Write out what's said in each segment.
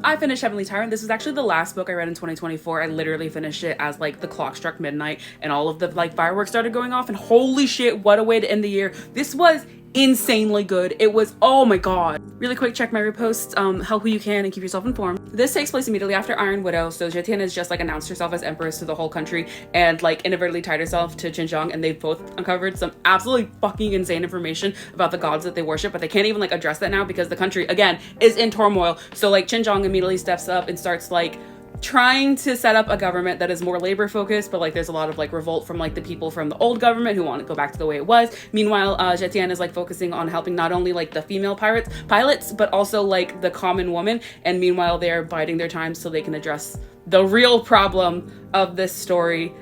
I finished Heavenly Tyrant. This was actually the last book I read in 2024. I literally finished it as like the clock struck midnight and all of the like fireworks started going off, and holy shit, what a way to end the year. This was insanely good. It was, oh my god. Really quick, check my reposts, help who you can and keep yourself informed. This takes place immediately after Iron Widow, so Zetian has just like announced herself as empress to the whole country and like inadvertently tied herself to Xinjiang, and they've both uncovered some absolutely fucking insane information about the gods that they worship, but they can't even like address that now because the country again is in turmoil. So like Xinjiang immediately steps up and starts like trying to set up a government that is more labor focused, but like there's a lot of like revolt from like the people from the old government who want to go back to the way it was. Meanwhile, Zetian is like focusing on helping not only like the female pilots, but also like the common woman. And meanwhile, they're biding their time so they can address the real problem of this story,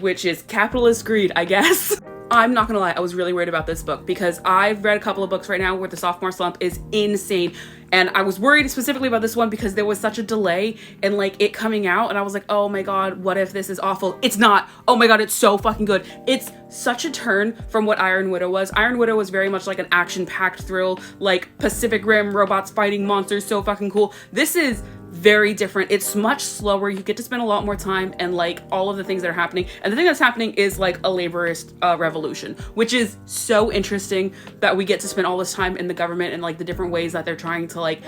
which is capitalist greed, I guess. I'm not gonna lie, I was really worried about this book because I've read a couple of books right now where the sophomore slump is insane. And I was worried specifically about this one because there was such a delay in like it coming out, and I was like, oh my god, what if this is awful? It's not. Oh my god, it's so fucking good. It's such a turn from what Iron Widow was. Iron Widow was very much like an action-packed thrill, like Pacific Rim, robots fighting monsters, so fucking cool. This is very different. It's much slower. You get to spend a lot more time and like all of the things that are happening. And the thing that's happening is like a laborist revolution, which is so interesting that we get to spend all this time in the government and like the different ways that they're trying to like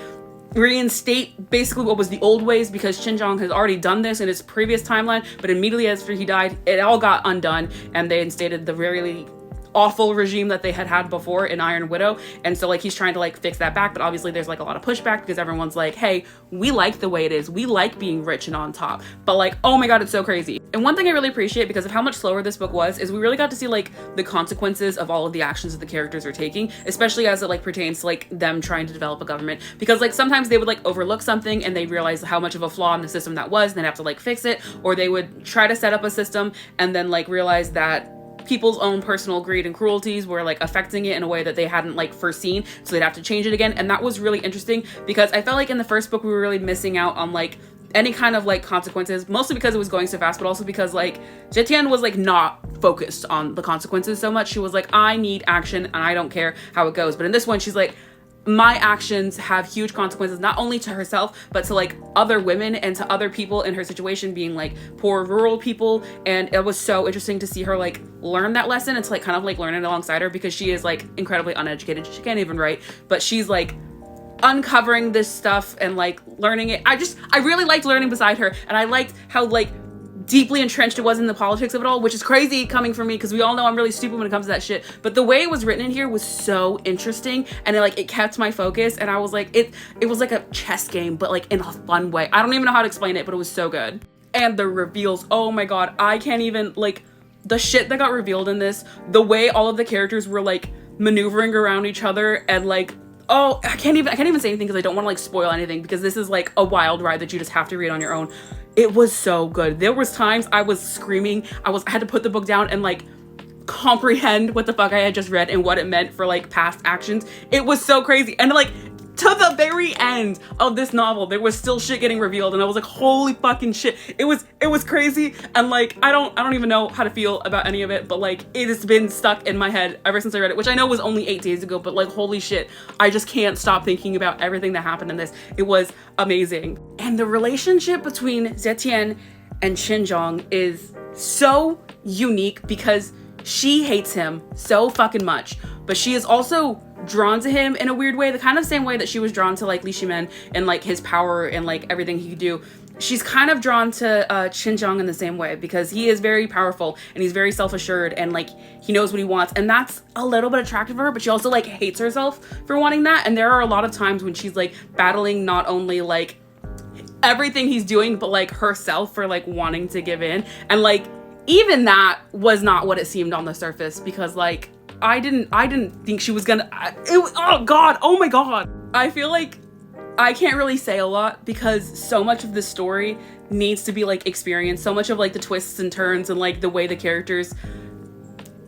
reinstate basically what was the old ways, because Xinjiang has already done this in its previous timeline, but immediately after he died, it all got undone and they instated the really awful regime that they had before in Iron Widow. And so like he's trying to like fix that back, but obviously there's like a lot of pushback because everyone's like, hey, we like the way it is, we like being rich and on top, but like, oh my god, it's so crazy. And one thing I really appreciate because of how much slower this book was is we really got to see like the consequences of all of the actions that the characters are taking, especially as it like pertains to like them trying to develop a government, because like sometimes they would like overlook something and they realize how much of a flaw in the system that was and they'd have to like fix it, or they would try to set up a system and then like realize that people's own personal greed and cruelties were like affecting it in a way that they hadn't like foreseen, so they'd have to change it again. And that was really interesting because I felt like in the first book we were really missing out on like any kind of like consequences, mostly because it was going so fast, but also because like Zetian was like not focused on the consequences so much. She was like, I need action and I don't care how it goes. But in this one she's like, my actions have huge consequences, not only to herself, but to like other women and to other people in her situation, being like poor rural people. And it was so interesting to see her like learn that lesson and to like kind of like learn it alongside her, because she is like incredibly uneducated. She can't even write, but she's like uncovering this stuff and like learning it. I really liked learning beside her, and I liked how like deeply entrenched it was in the politics of it all, which is crazy coming from me because we all know I'm really stupid when it comes to that shit. But the way it was written in here was so interesting, and it kept my focus, and I was like, it was like a chess game, but like in a fun way. I don't even know how to explain it, but it was so good. And the reveals, oh my god, I can't even, like, the shit that got revealed in this, the way all of the characters were like maneuvering around each other, and like, oh, I can't even say anything because I don't want to like spoil anything, because this is like a wild ride that you just have to read on your own. It was so good. There was times I was screaming. I had to put the book down and like comprehend what the fuck I had just read and what it meant for like past actions. It was so crazy. And like to the very end of this novel, there was still shit getting revealed, and I was like, holy fucking shit. It was crazy, and like I don't even know how to feel about any of it, but like it has been stuck in my head ever since I read it, which I know was only 8 days ago, but like holy shit, I just can't stop thinking about everything that happened in this. It was amazing. And the relationship between Zetian and Xinjiang is so unique because she hates him so fucking much, but she is also drawn to him in a weird way, the kind of same way that she was drawn to like Li Shimen and like his power and like everything he could do. She's kind of drawn to Xinjiang in the same way, because he is very powerful and he's very self-assured and like he knows what he wants, and that's a little bit attractive for her, but she also like hates herself for wanting that. And there are a lot of times when she's like battling not only like everything he's doing, but like herself for like wanting to give in. And like even that was not what it seemed on the surface, because like I didn't think she was gonna, oh god, oh my god. I feel like I can't really say a lot because so much of the story needs to be like experienced. So much of like the twists and turns and like the way the characters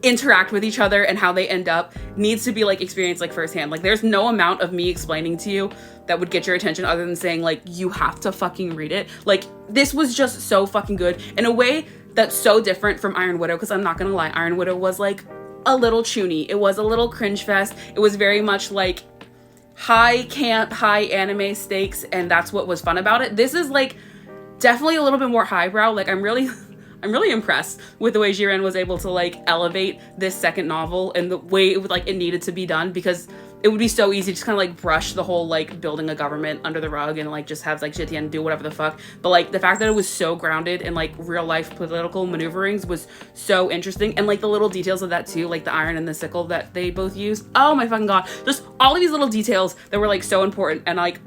interact with each other and how they end up needs to be like experienced like firsthand. Like there's no amount of me explaining to you that would get your attention other than saying like, you have to fucking read it. Like this was just so fucking good in a way that's so different from Iron Widow, because I'm not gonna lie, Iron Widow was like a little chuny. It was a little cringe fest. It was very much like high camp, high anime stakes, and that's what was fun about it. This is like definitely a little bit more highbrow. Like I'm really impressed with the way Jiren was able to like elevate this second novel and the way it needed to be done, because it would be so easy to just kind of like brush the whole like building a government under the rug and like just have like Jitian do whatever the fuck. But like the fact that it was so grounded in like real life political maneuverings was so interesting, and like the little details of that too, like the iron and the sickle that they both used. Oh my fucking god, just all of these little details that were like so important. And like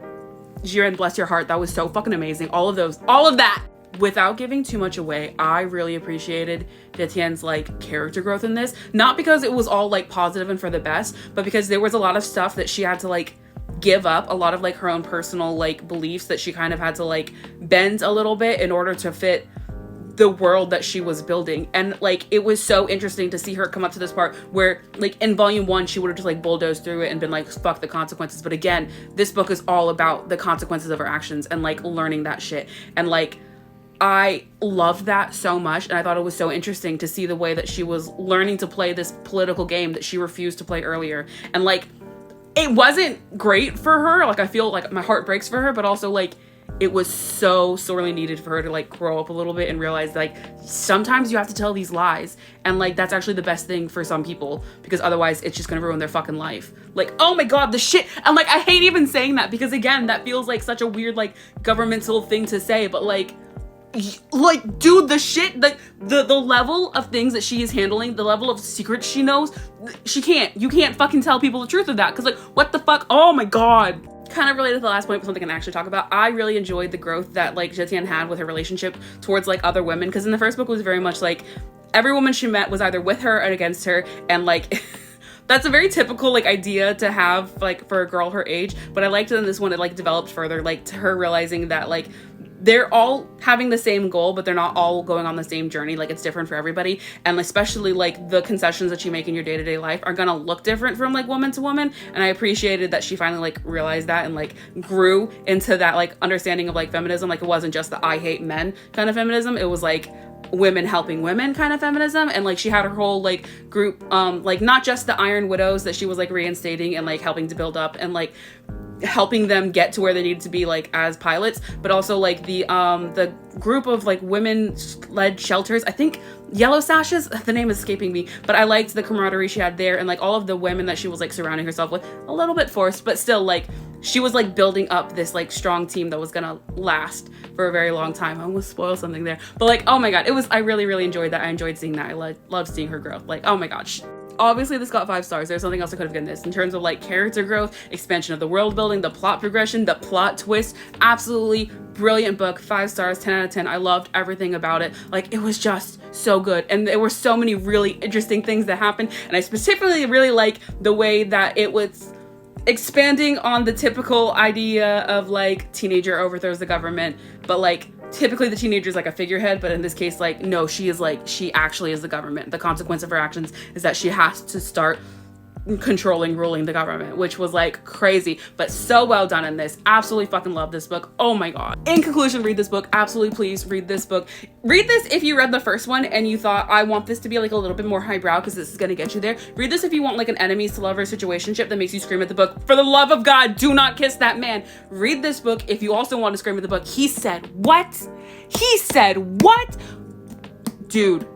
Jiren, bless your heart, that was so fucking amazing. All of that. Without giving too much away, I really appreciated Jetien's like character growth in this. Not because it was all like positive and for the best, but because there was a lot of stuff that she had to like give up, a lot of like her own personal like beliefs that she kind of had to like bend a little bit in order to fit the world that she was building. And like it was so interesting to see her come up to this part where like in volume 1 she would have just like bulldozed through it and been like fuck the consequences, but again this book is all about the consequences of her actions and like learning that shit. And like I loved that so much, and I thought it was so interesting to see the way that she was learning to play this political game that she refused to play earlier. And like it wasn't great for her, like I feel like my heart breaks for her, but also like it was so sorely needed for her to like grow up a little bit and realize like sometimes you have to tell these lies, and like that's actually the best thing for some people, because otherwise it's just gonna ruin their fucking life. Like oh my god, the shit. And like I hate even saying that, because again that feels like such a weird like governmental thing to say, but like dude, the shit, like the level of things that she is handling, the level of secrets she knows, you can't fucking tell people the truth of that, because like what the fuck. Oh my god. Kind of related to the last point, but something I can actually talk about. I really enjoyed the growth that like Jetian had with her relationship towards like other women, because in the first book it was very much like every woman she met was either with her or against her, and like that's a very typical like idea to have like for a girl her age, but I liked it in this one. It like developed further, like to her realizing that like they're all having the same goal, but they're not all going on the same journey. Like it's different for everybody. And especially like the concessions that you make in your day-to-day life are gonna look different from like woman to woman. And I appreciated that she finally like realized that and like grew into that like understanding of like feminism. Like it wasn't just the I hate men kind of feminism. It was like women helping women kind of feminism. And like she had her whole like group, like not just the Iron Widows that she was like reinstating and like helping to build up and like helping them get to where they needed to be like as pilots, but also like the group of like women led shelters. I think Yellow Sashes, the name is escaping me, but I liked the camaraderie she had there, and like all of the women that she was like surrounding herself with, a little bit forced, but still like she was like building up this like strong team that was gonna last for a very long time. I almost spoiled something there, but like oh my god, I really enjoyed that. I enjoyed seeing that. I loved seeing her growth. Like oh my gosh. Obviously this got 5 stars. There's something else I could have given this in terms of like character growth, expansion of the world building, the plot progression, the plot twist. Absolutely brilliant book. 5 stars, 10 out of 10. I loved everything about it. Like it was just so good, and there were so many really interesting things that happened, and I specifically really like the way that it was expanding on the typical idea of like teenager overthrows the government, but like typically the teenager is like a figurehead, but in this case like no, she actually is the government. The consequence of her actions is that she has to start ruling the government, which was like crazy, but so well done in this. Absolutely fucking love this book. Oh my god. In conclusion, read this book. Absolutely please read this book. Read this if you read the first one and you thought I want this to be like a little bit more highbrow because this is gonna get you there. Read this if you want like an enemies to lover situationship that makes you scream at the book. For the love of God, do not kiss that man. Read this book if you also want to scream at the book. He said what? He said what? Dude.